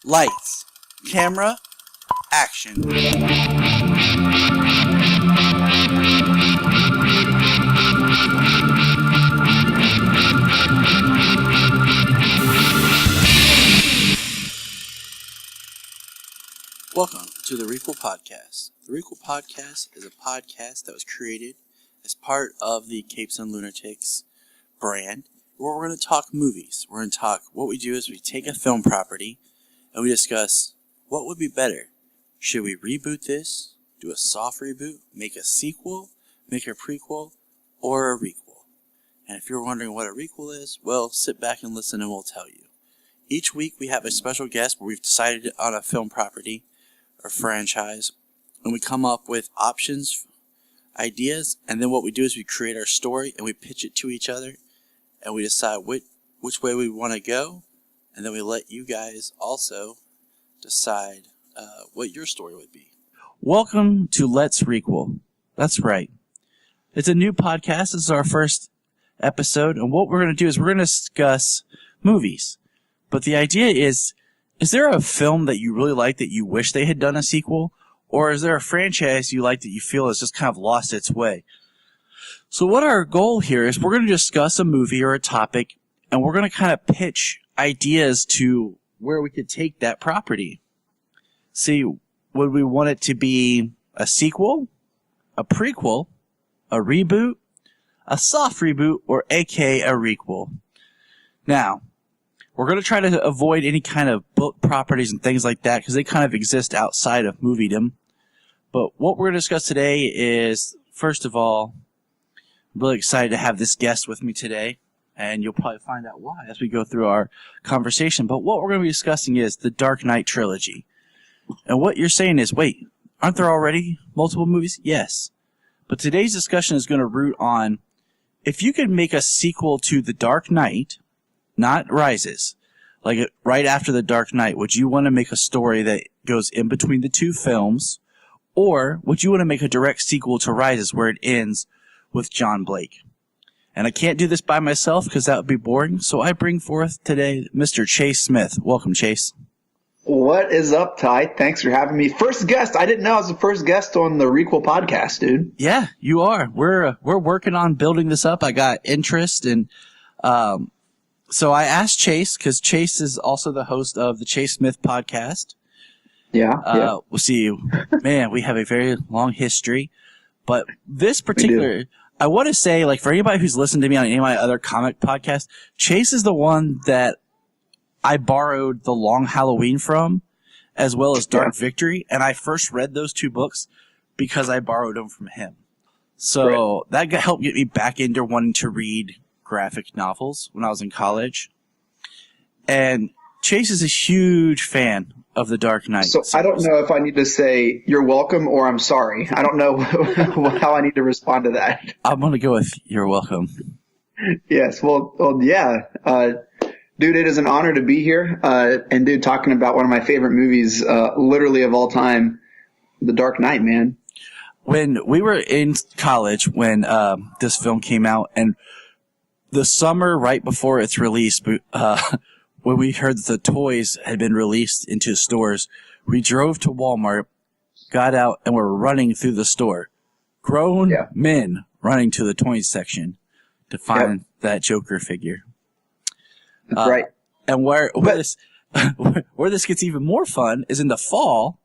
Lights, camera, action. Welcome to the Requel Podcast. The Requel Podcast is a podcast that was created as part of the Capes and Lunatics brand, where we're going to talk movies. We're going to talk, what we do is we take a film property and we discuss what would be better. Should we reboot this, do a soft reboot, make a sequel, make a prequel, or a requel? And if you're wondering what a requel is, well, sit back and listen and we'll tell you. Each week we have a special guest where we've decided on a film property or franchise, and we come up with options, ideas, and then what we do is we create our story and we pitch it to each other, and we decide which way we want to go, and then we let you guys also decide what your story would be. Welcome to Let's Requel. That's right. It's a new podcast. This is our first episode, and what we're going to do is we're going to discuss movies. But the idea is there a film that you really like that you wish they had done a sequel? Or is there a franchise you like that you feel has just kind of lost its way? So what our goal here is we're going to discuss a movie or a topic, and we're going to kind of pitch ideas to where we could take that property. See, would we want it to be a sequel, a prequel, a reboot, a soft reboot, or aka a requel? Now, we're going to try to avoid any kind of book properties and things like that because they kind of exist outside of moviedom. But what we're going to discuss today is, first of all, I'm really excited to have this guest with me today, and you'll probably find out why as we go through our conversation. But what we're going to be discussing is the Dark Knight Trilogy. And what you're saying is, wait, aren't there already multiple movies? Yes. But today's discussion is going to root on, if you could make a sequel to The Dark Knight, not Rises, like right after The Dark Knight, would you want to make a story that goes in between the two films, or would you want to make a direct sequel to Rises where it ends with John Blake? And I can't do this by myself because that would be boring, so I bring forth today Mr. Chase Smith. Welcome, Chase. What is up, Ty? Thanks for having me. First guest. I didn't know I was the first guest on the Requel podcast, dude. Yeah, you are. We're working on building this up. I got interest, and so I asked Chase, because Chase is also the host of the Chase Smith podcast. Yeah. We'll see. Man, we have a very long history. But this particular, I want to say, like, for anybody who's listened to me on any of my other comic podcasts, Chase is the one that I borrowed The Long Halloween from, as well as Dark Victory. And I first read those two books because I borrowed them from him. So that helped get me back into wanting to read graphic novels when I was in college. And Chase is a huge fan of The Dark Knight. So I don't know if I need to say you're welcome or I'm sorry. I don't know how I need to respond to that. I'm going to go with you're welcome. Yes. Well, yeah. Dude, it is an honor to be here. And dude, talking about one of my favorite movies, literally of all time, The Dark Knight, man. When we were in college, when this film came out, and the summer right before its release, when we heard that the toys had been released into stores, we drove to Walmart, got out, and were running through the store. Grown men running to the toys section to find that Joker figure. That's right. And where this gets even more fun is in the fall,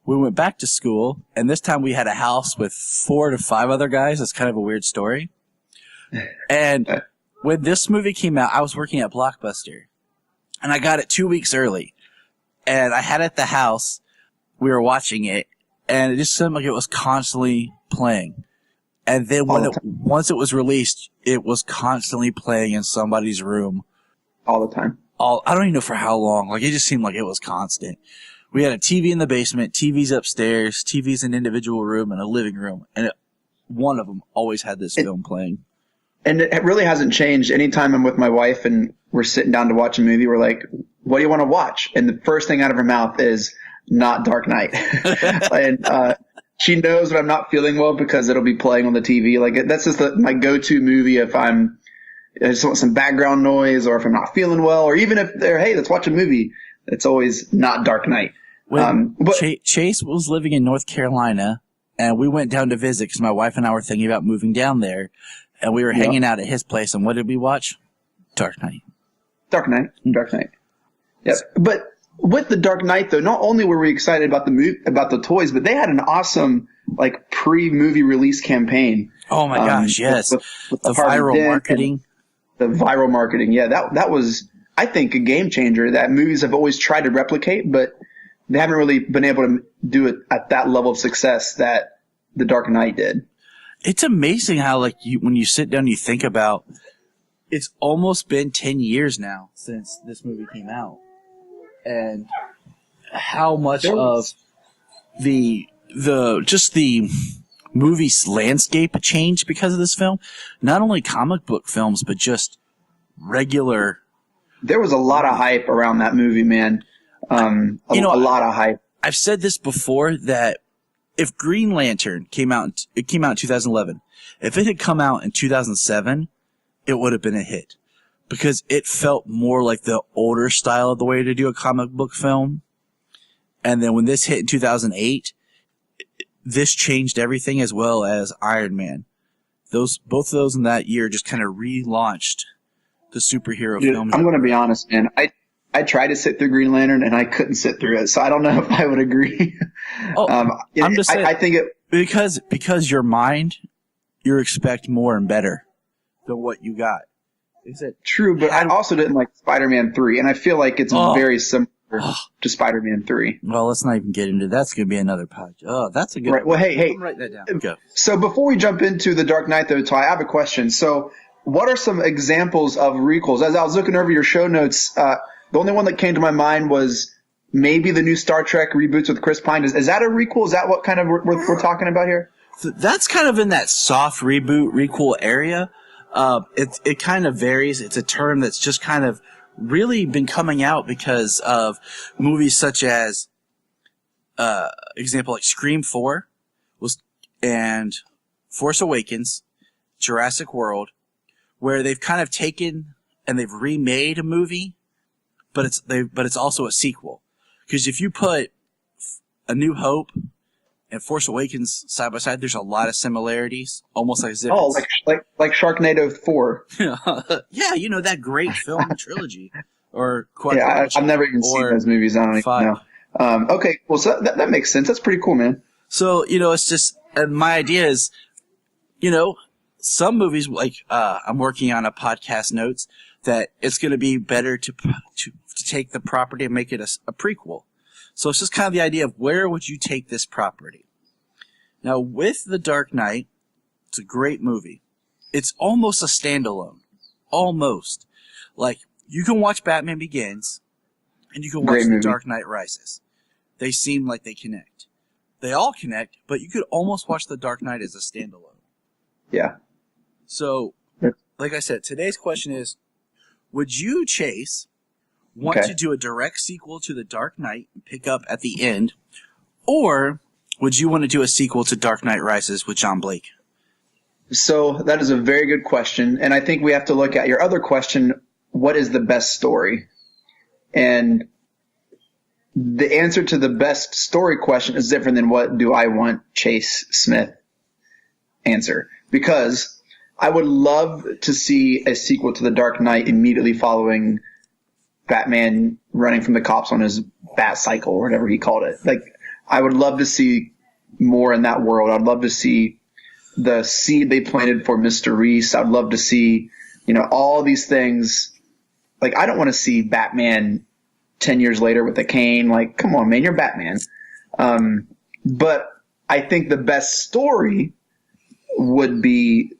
we went back to school, and this time we had a house with 4 to 5 other guys. That's kind of a weird story. And when this movie came out, I was working at Blockbuster, and I got it 2 weeks early. And I had it at the house. We were watching it, and it just seemed like it was constantly playing. And then once it was released, it was constantly playing in somebody's room. All the time. I don't even know for how long. Like, it just seemed like it was constant. We had a TV in the basement, TVs upstairs, TVs in an individual room, and a living room. And one of them always had this film playing. And it really hasn't changed. Anytime I'm with my wife and we're sitting down to watch a movie, we're like, what do you want to watch? And the first thing out of her mouth is not Dark Knight. And she knows when I'm not feeling well because it'll be playing on the TV. Like, that's just my go-to movie if I just want some background noise, or if I'm not feeling well, or even if they're, hey, let's watch a movie. It's always not Dark Knight. When Chase was living in North Carolina, and we went down to visit because my wife and I were thinking about moving down there, and we were hanging out at his place, and what did we watch? Dark Knight. Dark Knight. Yep. But with the Dark Knight, though, not only were we excited about the toys, but they had an awesome like pre-movie release campaign. Oh my gosh, yes. With the viral marketing. The viral marketing, yeah. That was, I think, a game changer that movies have always tried to replicate, but they haven't really been able to do it at that level of success that the Dark Knight did. It's amazing how, like, when you sit down and you think about, it's almost been 10 years now since this movie came out. And how much of the movie's landscape changed because of this film. Not only comic book films, but just regular. There was a lot of hype around that movie, man. A lot of hype. I've said this before that if Green Lantern came out in 2011, if it had come out in 2007, it would have been a hit because it felt more like the older style of the way to do a comic book film. And then when this hit in 2008, this changed everything as well as Iron Man. Both of those in that year just kind of relaunched the superhero film. I'm going to be honest, man. I tried to sit through Green Lantern and I couldn't sit through it, so I don't know if I would agree. I'm just saying, I think it because your mind, you expect more and better than what you got. Is it true? But I also didn't like Spider-Man 3, and I feel like it's very similar to Spider-Man 3. Well, let's not even get into that. That's going to be another podcast. Oh, that's a good right. Well, hey, write that down. Go. So before we jump into the Dark Knight, though, Ty, I have a question. So, what are some examples of requels? As I was looking over your show notes, the only one that came to my mind was maybe the new Star Trek reboots with Chris Pine. Is that a requel? Is that what kind of we're talking about here? That's kind of in that soft requel area. It kind of varies. It's a term that's just kind of really been coming out because of movies such as, example like Scream 4 and Force Awakens, Jurassic World, where they've kind of taken and they've remade a movie, but it's also a sequel. Because if you put A New Hope and Force Awakens side by side, there's a lot of similarities, almost like zip. Oh, like Sharknado 4. Yeah, that great film trilogy or quadrilogy. Yeah, I've never even seen those movies. I don't even know. Okay, well, so that makes sense. That's pretty cool, man. So it's just, and my idea is, some movies like I'm working on a podcast notes that it's going to be better to take the property and make it a prequel. So it's just kind of the idea of where would you take this property? Now with The Dark Knight, it's a great movie. It's almost a standalone. Almost. Like you can watch Batman Begins and you can watch The Dark Knight Rises. They seem like they connect. They all connect, but you could almost watch The Dark Knight as a standalone. Yeah. So, like I said, today's question is, would you, Chase, want to do a direct sequel to The Dark Knight and pick up at the end, or would you want to do a sequel to Dark Knight Rises with John Blake? So that is a very good question, and I think we have to look at your other question, what is the best story? And the answer to the best story question is different than what do I want Chase Smith answer. Because I would love to see a sequel to The Dark Knight immediately following Batman running from the cops on his bat cycle or whatever he called it. Like, I would love to see more in that world. I'd love to see the seed they planted for Mr. Reese. I'd love to see, all these things. Like, I don't want to see Batman 10 years later with a cane. Like, come on, man, you're Batman. But I think the best story would be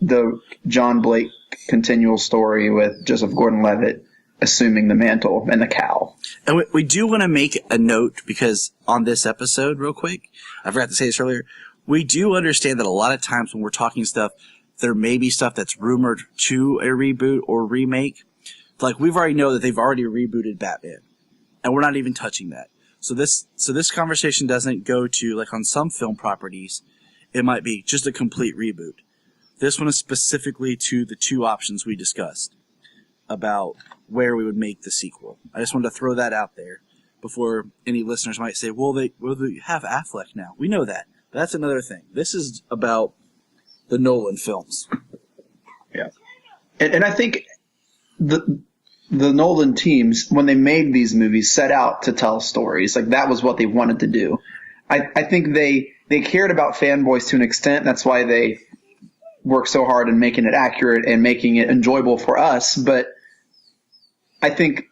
the John Blake continual story with Joseph Gordon-Levitt assuming the mantle and the cowl. And we do want to make a note because on this episode, real quick, I forgot to say this earlier, we do understand that a lot of times when we're talking stuff, there may be stuff that's rumored to a reboot or remake. Like we've already know that they've already rebooted Batman, and we're not even touching that. So this conversation doesn't go to, like on some film properties, it might be just a complete reboot. This one is specifically to the two options we discussed. about where we would make the sequel. I just wanted to throw that out there before any listeners might say, well, they have Affleck now. We know that. But that's another thing. This is about the Nolan films. Yeah. And I think the Nolan teams, when they made these movies, set out to tell stories. Like, that was what they wanted to do. I think they cared about fanboys to an extent. That's why they work so hard in making it accurate and making it enjoyable for us. But I think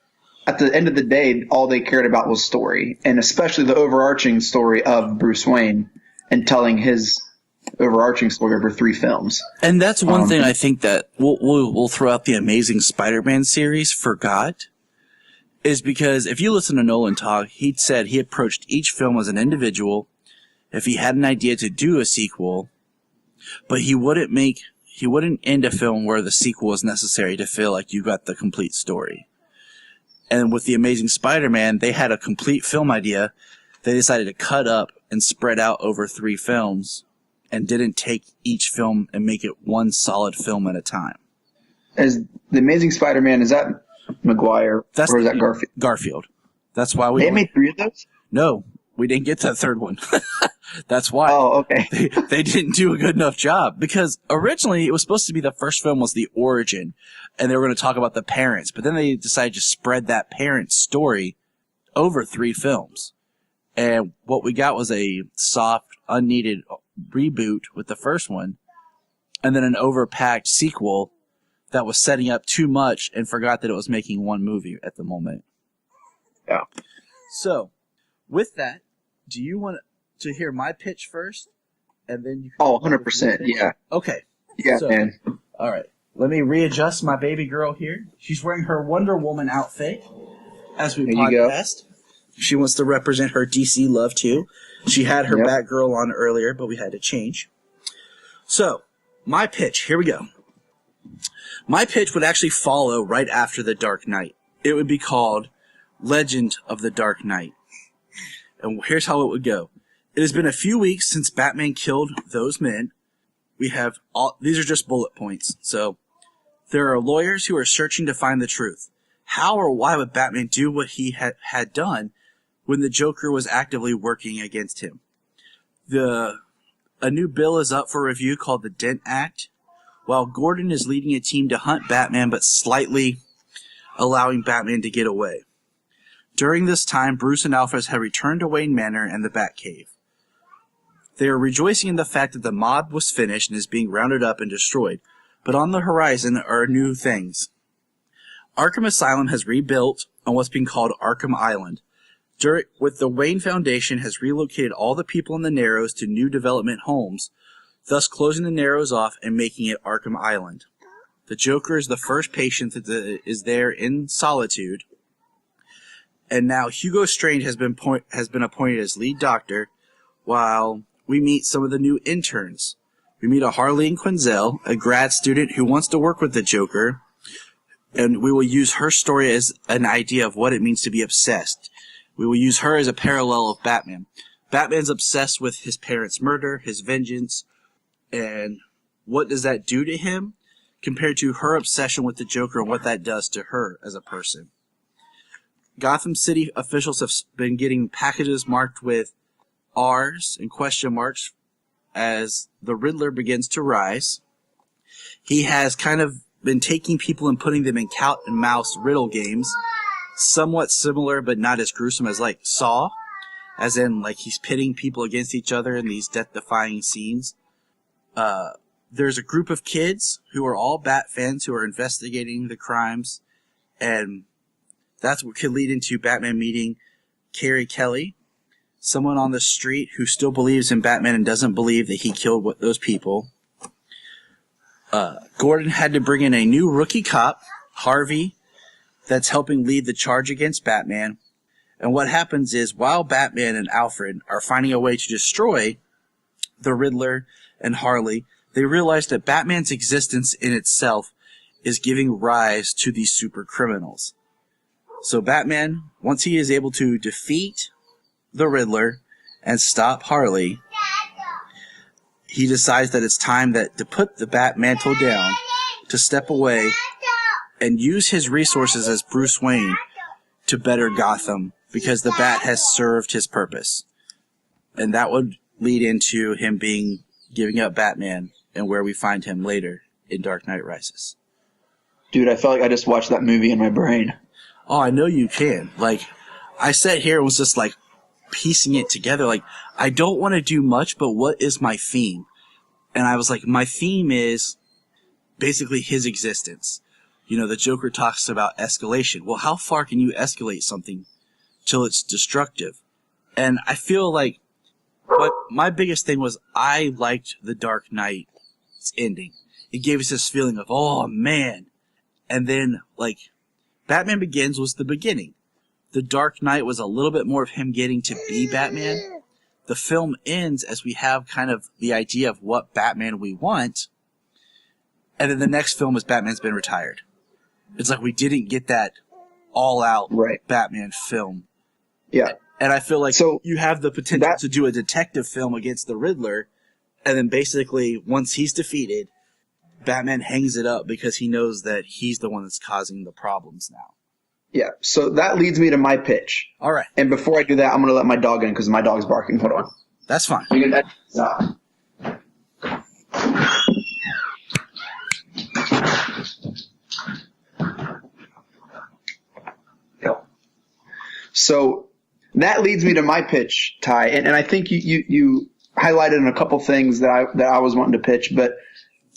at the end of the day, all they cared about was story, and especially the overarching story of Bruce Wayne and telling his overarching story over 3 films. And that's one thing I think that we'll throw out the Amazing Spider-Man series forgot, is because if you listen to Nolan talk, he said he approached each film as an individual. If he had an idea to do a sequel, but he wouldn't end a film where the sequel was necessary to feel like you got the complete story. And with The Amazing Spider-Man, they had a complete film idea. They decided to cut up and spread out over 3 films and didn't take each film and make it one solid film at a time. As The Amazing Spider-Man, is that Maguire or is that Garfield? Garfield. That's why They made 3 of those? No, we didn't get that third one. That's why. Oh, okay. They didn't do a good enough job, because originally it was supposed to be the first film was the origin, and they were going to talk about the parents, but then they decided to spread that parent story over 3 films. And what we got was a soft, unneeded reboot with the first one, and then an overpacked sequel that was setting up too much and forgot that it was making one movie at the moment. Yeah. So, with that, do you want to hear my pitch first? And then you can 100%. Yeah. Okay. Yeah, so, man. All right. Let me readjust my baby girl here. She's wearing her Wonder Woman outfit as we podcast. She wants to represent her DC love, too. She had her Batgirl on earlier, but we had to change. So, my pitch. Here we go. My pitch would actually follow right after The Dark Knight. It would be called Legend of the Dark Knight. And here's how it would go. It has been a few weeks since Batman killed those men. We have these are just bullet points. So, there are lawyers who are searching to find the truth. How or why would Batman do what he had done when the Joker was actively working against him? A new bill is up for review called the Dent Act, while Gordon is leading a team to hunt Batman but slightly allowing Batman to get away. During this time, Bruce and Alfred have returned to Wayne Manor and the Batcave. They are rejoicing in the fact that the mob was finished and is being rounded up and destroyed, but on the horizon are new things. Arkham Asylum has rebuilt on what's being called Arkham Island. With the Wayne Foundation has relocated all the people in the Narrows to new development homes, thus closing the Narrows off and making it Arkham Island. The Joker is the first patient that is there in solitude, and now Hugo Strange has been appointed as lead doctor, while we meet some of the new interns. We meet a Harleen Quinzel, a grad student who wants to work with the Joker, and we will use her story as an idea of what it means to be obsessed. We will use her as a parallel of Batman. Batman's obsessed with his parents' murder, his vengeance, and what does that do to him compared to her obsession with the Joker and what that does to her as a person. Gotham City officials have been getting packages marked with R's and question marks as the Riddler begins to rise. He has kind of been taking people and putting them in cat and mouse riddle games, somewhat similar but not as gruesome as like Saw, as in like he's pitting people against each other in these death-defying scenes. There's a group of kids who are all Bat fans who are investigating the crimes, and that's what could lead into Batman meeting Carrie Kelly, someone on the street who still believes in Batman and doesn't believe that he killed those people. Gordon had to bring in a new rookie cop, Harvey, that's helping lead the charge against Batman. And what happens is, while Batman and Alfred are finding a way to destroy the Riddler and Harley, they realize that Batman's existence in itself is giving rise to these super criminals. So Batman, once he is able to defeat the Riddler and stop Harley, he decides that it's time to put the Bat mantle down, to step away, and use his resources as Bruce Wayne to better Gotham because the Bat has served his purpose. And that would lead into him giving up Batman and where we find him later in Dark Knight Rises. Dude, I felt like I just watched that movie in my brain. Oh, I know you can. Like, I sat here and was just like piecing it together. Like, I don't want to do much, but what is my theme? And I was like, my theme is basically his existence. You know, the Joker talks about escalation. Well, how far can you escalate something till it's destructive? And I feel like my biggest thing was I liked the Dark Knight's ending. It gave us this feeling of, oh, man. And then, like, Batman Begins was the beginning. The Dark Knight was a little bit more of him getting to be Batman. The film ends as we have kind of the idea of what Batman we want. And then the next film is Batman's been retired. It's like we didn't get that all-out Batman film. Yeah. And I feel like you have the potential to do a detective film against the Riddler, and then basically, once he's defeated, Batman hangs it up because he knows that he's the one that's causing the problems now. Yeah, so that leads me to my pitch. All right. And before I do that, I'm going to let my dog in because my dog's barking. Hold on. That's fine. Stop. So that leads me to my pitch, Ty, and I think you highlighted in a couple things that I was wanting to pitch, but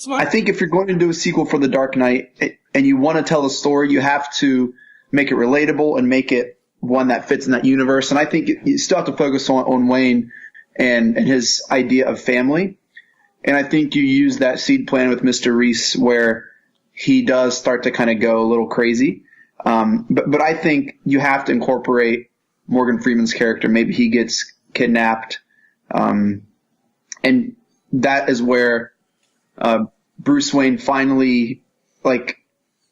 I think if you're going to do a sequel for The Dark Knight and you want to tell a story, you have to make it relatable and make it one that fits in that universe. And I think you still have to focus on Wayne and his idea of family. And I think you use that seed plan with Mr. Reese where he does start to kind of go a little crazy. But I think you have to incorporate Morgan Freeman's character. Maybe he gets kidnapped. And that is where Bruce Wayne finally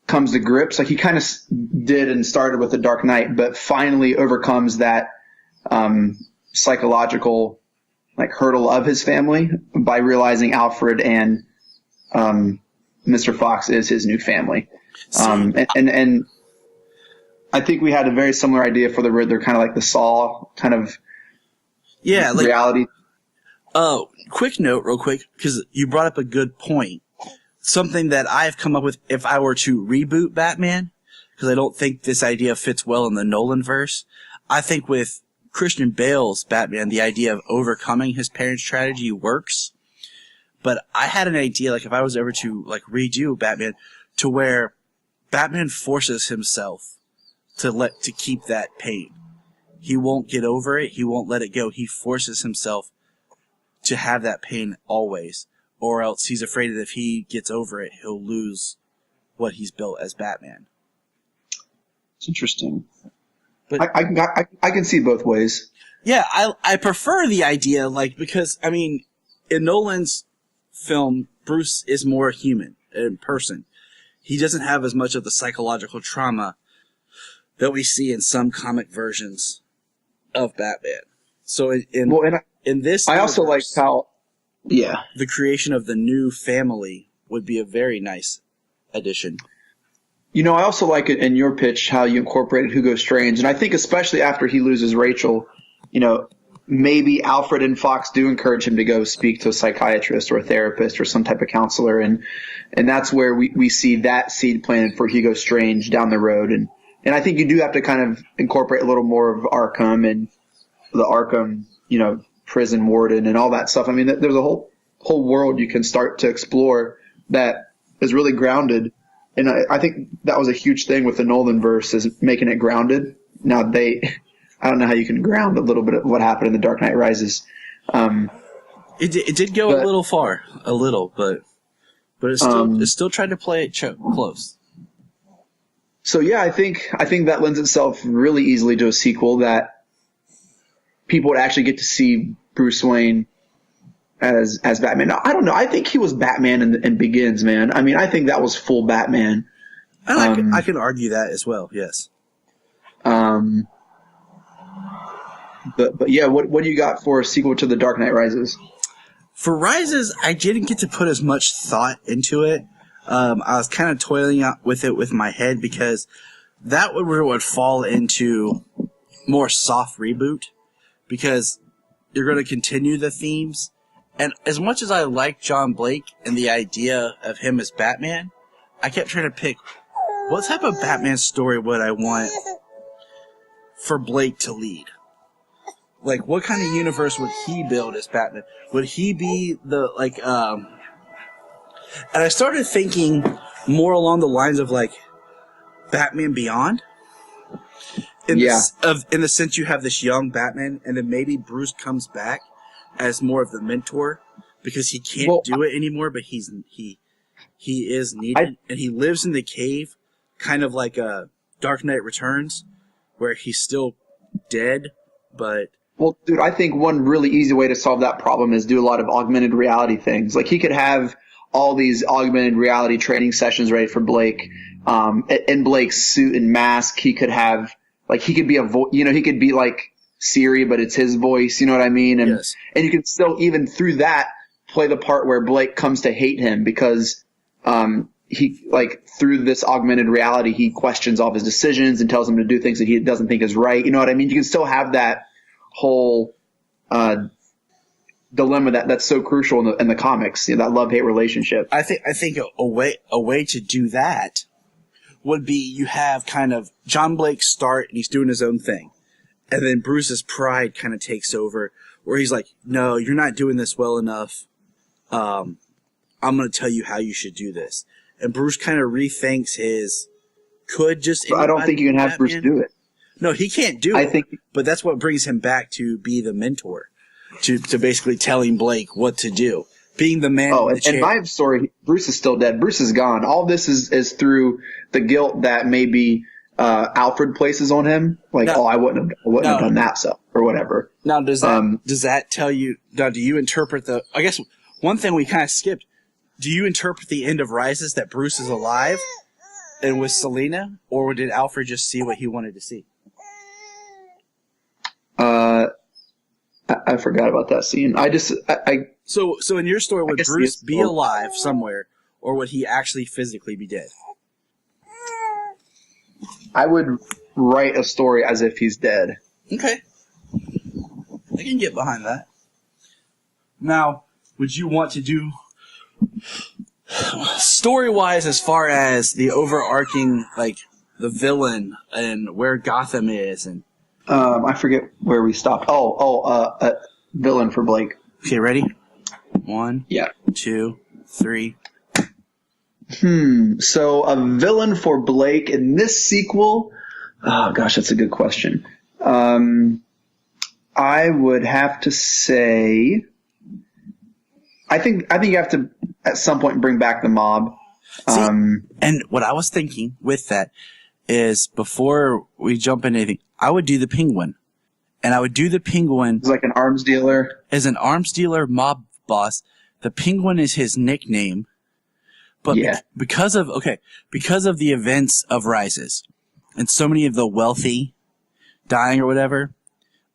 comes to grips. Like he kind of did and started with The Dark Knight, but finally overcomes that psychological hurdle of his family by realizing Alfred and Mr. Fox is his new family. And I think we had a very similar idea for the Riddler, kind of like the Saw kind of reality. Quick note, real quick, because you brought up a good point. Something that I've come up with if I were to reboot Batman, because I don't think this idea fits well in the Nolan verse. I think with Christian Bale's Batman, the idea of overcoming his parents' tragedy works. But I had an idea, if I was ever to redo Batman, to where Batman forces himself to keep that pain. He won't get over it. He won't let it go. He forces himself to have that pain always, or else he's afraid that if he gets over it, he'll lose what he's built as Batman. It's interesting. But I can see both ways. Yeah, I prefer the idea, because, in Nolan's film, Bruce is more human in person. He doesn't have as much of the psychological trauma that we see in some comic versions of Batman. So in this, I also like how, the creation of the new family would be a very nice addition. I also like it in your pitch how you incorporated Hugo Strange, and I think especially after he loses Rachel, maybe Alfred and Fox do encourage him to go speak to a psychiatrist or a therapist or some type of counselor, and that's where we see that seed planted for Hugo Strange down the road, and I think you do have to kind of incorporate a little more of Arkham and the Arkham, prison warden and all that stuff. There's a whole world you can start to explore that is really grounded. And I think that was a huge thing with the Nolan verse, is making it grounded. Now I don't know how you can ground a little bit of what happened in The Dark Knight Rises. It did go a little far, but it's still trying to play it close. So yeah, I think that lends itself really easily to a sequel that people would actually get to see Bruce Wayne as Batman. Now, I don't know. I think he was Batman in Begins, man. I think that was full Batman. And I can argue that as well. Yes. But yeah, what do you got for a sequel to The Dark Knight Rises? For Rises, I didn't get to put as much thought into it. I was kind of toiling out with it with my head because that would fall into more soft reboot because you're going to continue the themes. And as much as I like John Blake and the idea of him as Batman, I kept trying to pick what type of Batman story would I want for Blake to lead. Like, what kind of universe would he build as Batman? Would he be the, like, and I started thinking more along the lines of, like, Batman Beyond. In the sense you have this young Batman, and then maybe Bruce comes back as more of the mentor because he can't do it anymore, but he is needed, and he lives in the cave, kind of like a Dark Knight Returns, where he's still dead, but... Well, dude, I think one really easy way to solve that problem is do a lot of augmented reality things. Like, he could have all these augmented reality training sessions ready for Blake. In Blake's suit and mask, he could have, like, he could be he could be like Siri, but it's his voice, you know what I mean? And, yes. And you can still, even through that, play the part where Blake comes to hate him because, he, like, through this augmented reality, he questions all of his decisions and tells him to do things that he doesn't think is right. You know what I mean? You can still have that whole dilemma that's so crucial in the comics, that love-hate relationship. I think a way to do that would be you have kind of John Blake start and he's doing his own thing, and then Bruce's pride kind of takes over, where he's like, "No, you're not doing this well enough. I'm going to tell you how you should do this." And Bruce kind of rethinks his. I don't think you can have Batman? Bruce do it. No, he can't do it. But that's what brings him back to be the mentor, to basically telling Blake what to do, being the man. Oh, and my story, Bruce is still dead. Bruce is gone. All this is through the guilt that maybe Alfred places on him. Like, I wouldn't have done that stuff or whatever. Now, does that tell you? Now, do you interpret the? I guess one thing we kind of skipped. Do you interpret the end of Rises that Bruce is alive and with Selina, or did Alfred just see what he wanted to see? I forgot about that scene. So in your story, would Bruce be alive somewhere, or would he actually physically be dead? I would write a story as if he's dead. Okay. I can get behind that. Now, would you want to do story-wise as far as the overarching, like, the villain and where Gotham is and I forget where we stopped. Villain for Blake. Okay, ready? 1, yeah, 2, 3. So a villain for Blake in this sequel? Oh gosh, that's a good question. I would have to say, I think you have to at some point bring back the mob. And what I was thinking with that is, before we jump into anything, I would do the Penguin. And I would do the Penguin as like an arms dealer. As an arms dealer mob boss. The Penguin is his nickname. But because of the events of Rises and so many of the wealthy dying or whatever,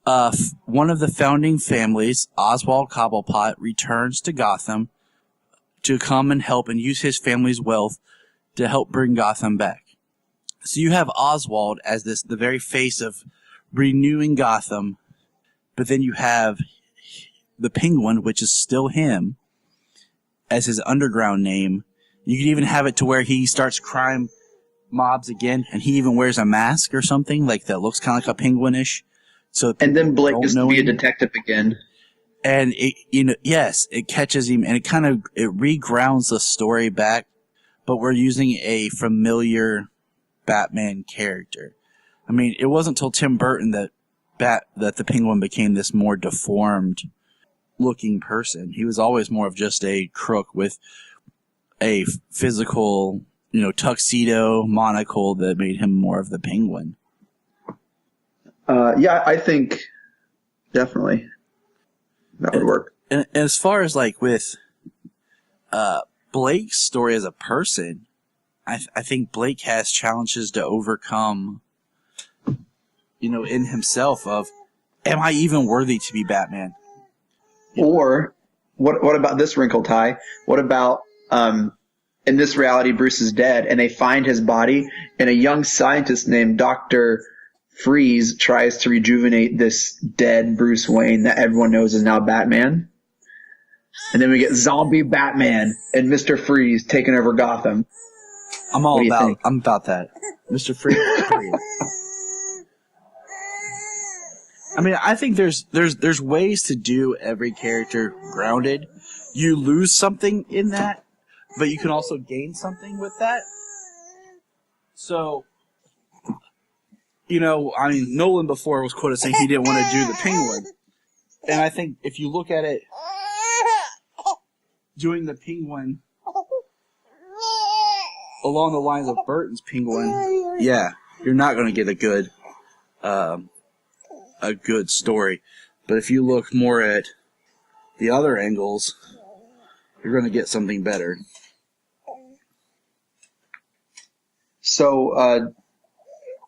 one of the founding families, Oswald Cobblepot, returns to Gotham to come and help and use his family's wealth to help bring Gotham back. So you have Oswald as the very face of renewing Gotham, but then you have the Penguin, which is still him, as his underground name. You could even have it to where he starts crime mobs again, and he even wears a mask or something like that looks kind of like a penguinish. So and then Blake just to be a detective again. And it catches him, and it regrounds the story back, but we're using a familiar Batman character. I mean, it wasn't until Tim Burton that the Penguin became this more deformed looking person. He was always more of just a crook with a physical, tuxedo monocle that made him more of the Penguin. I think definitely that would work. And as far as like with Blake's story as a person, I think Blake has challenges to overcome, in himself of, am I even worthy to be Batman? Or what about this wrinkle, Ty? What about in this reality, Bruce is dead, and they find his body, and a young scientist named Dr. Freeze tries to rejuvenate this dead Bruce Wayne that everyone knows is now Batman. And then we get zombie Batman and Mr. Freeze taking over Gotham. I'm about that. Mr. Freeze. I mean, I think there's ways to do every character grounded. You lose something in that, but you can also gain something with that. So, I mean, Nolan before was quoted saying he didn't want to do the Penguin. And I think if you look at it, doing the Penguin along the lines of Burton's Penguin, yeah, you're not going to get a good story. But if you look more at the other angles, you're going to get something better. So,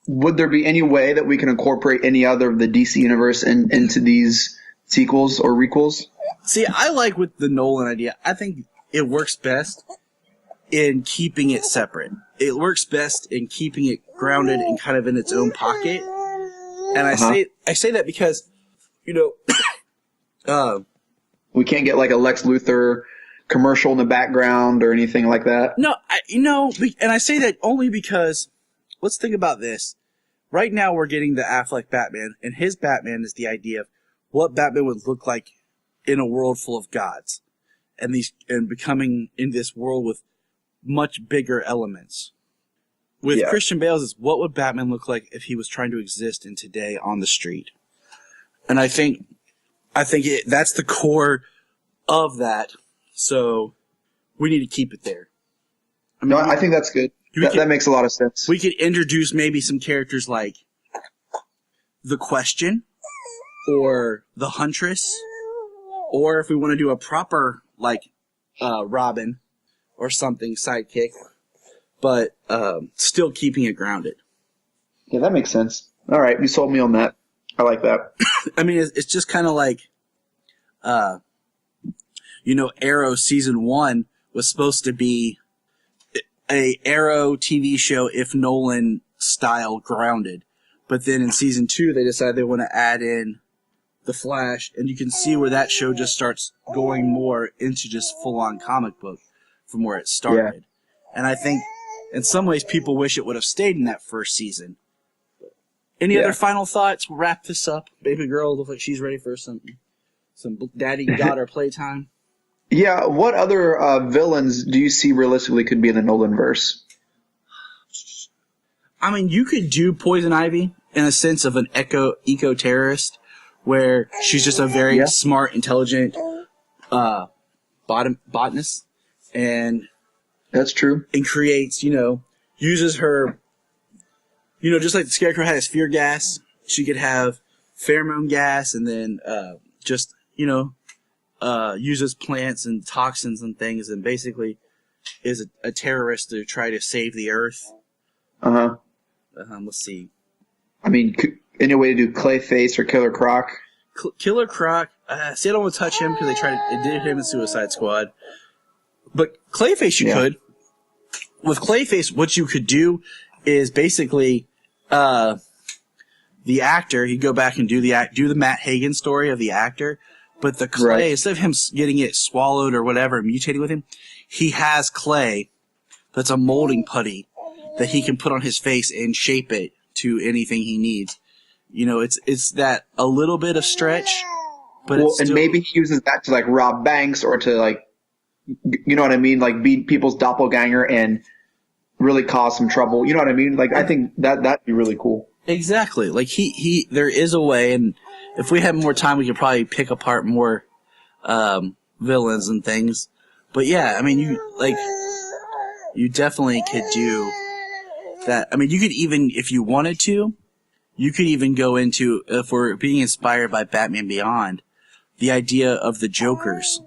would there be any way that we can incorporate any other of the DC universe into these sequels or requels? See, I like with the Nolan idea. I think it works best in keeping it separate. It works best in keeping it grounded and kind of in its own pocket. And I say that because, we can't get like a Lex Luthor commercial in the background or anything like that. No, and I say that only because, let's think about this. Right now we're getting the Affleck Batman, and his Batman is the idea of what Batman would look like in a world full of gods, and becoming in this world with much bigger elements. With Christian Bale's, is what would Batman look like if he was trying to exist in today on the street? And I think that's the core of that. So we need to keep it there. I think that's good. That makes a lot of sense. We could introduce maybe some characters like the Question or the Huntress, or if we want to do a proper Robin or something sidekick, but still keeping it grounded. Yeah, that makes sense. All right, you sold me on that. I like that. I mean, it's just kind of like, Arrow season 1 was supposed to be a Arrow TV show, if Nolan style, grounded. But then in season 2, they decided they want to add in the Flash, and you can see where that show just starts going more into just full-on comic book from where it started. Yeah. And I think in some ways people wish it would have stayed in that first season. Any other final thoughts? We'll wrap this up. Baby girl looks like she's ready for some daddy-daughter playtime. Yeah, what other villains do you see realistically could be in the Nolanverse? I mean, you could do Poison Ivy in a sense of an eco-terrorist, where she's just a very smart, intelligent botanist, and that's true. And creates, uses her, just like the Scarecrow has fear gas, she could have pheromone gas, and then uses plants and toxins and things, and basically is a terrorist to try to save the Earth. Let's see. I mean, any way to do Clayface or Killer Croc? Killer Croc. See, I don't want to touch him because it did him in Suicide Squad. But Clayface, you could. With Clayface, what you could do is basically the actor. He'd go back and do the Matt Hagen story of the actor. But the clay, instead of him getting it swallowed or whatever, mutating with him, he has clay that's a molding putty that he can put on his face and shape it to anything he needs. It's that a little bit of stretch, but it's still... and maybe he uses that to rob banks or to you know what I mean, be people's doppelganger and really cause some trouble. You know what I mean? I think that'd be really cool. Exactly. There is a way, and if we had more time, we could probably pick apart more villains and things. But yeah, I mean, you definitely could do that. I mean, you could even, if you wanted to, you could even go into, if we're being inspired by Batman Beyond, the idea of the Jokers,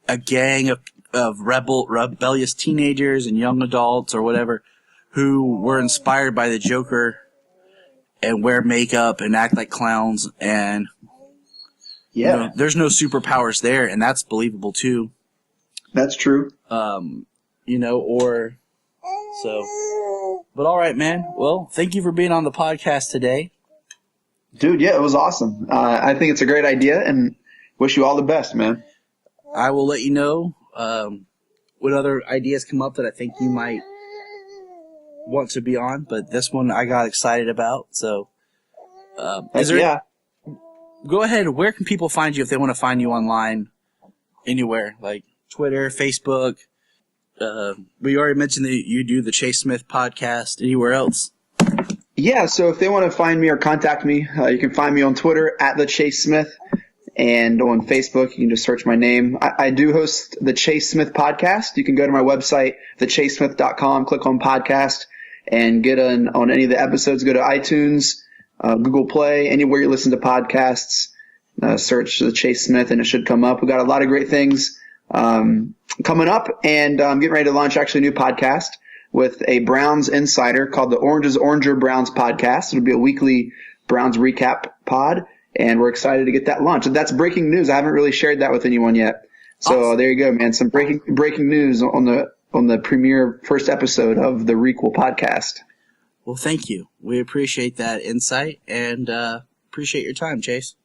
a gang of rebellious teenagers and young adults or whatever who were inspired by the Joker and wear makeup and act like clowns, and there's no superpowers there, and that's believable too. That's true. or so. But all right, man. Well, thank you for being on the podcast today. Dude, yeah, it was awesome. I think it's a great idea and wish you all the best, man. I will let you know what other ideas come up that I think you might want to be on, but this one I got excited about. So, go ahead. Where can people find you if they want to find you online? Anywhere, like Twitter, Facebook. We already mentioned that you do the Chase Smith podcast. Anywhere else? Yeah, so if they want to find me or contact me, you can find me on Twitter at the Chase Smith, and on Facebook you can just search my name. I do host the Chase Smith podcast. You can go to my website, thechasesmith.com, click on podcast, and get on any of the episodes. Go to iTunes, Google Play, anywhere you listen to podcasts. Search the Chase Smith and it should come up. We got a lot of great things coming up, and I'm getting ready to launch actually a new podcast with a Browns insider called the Oranges Oranger Browns podcast. It'll be a weekly Browns recap pod, and we're excited to get that launched. And that's breaking news. I haven't really shared that with anyone yet. So awesome. There you go, man. Some breaking news on the premiere first episode of the Requel podcast. Well, thank you. We appreciate that insight and appreciate your time, Chase.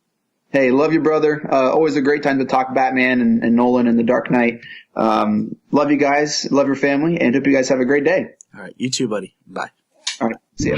Hey, love you, brother. Always a great time to talk Batman and Nolan and the Dark Knight. Love you guys. Love your family, and hope you guys have a great day. All right. You too, buddy. Bye. All right. See ya.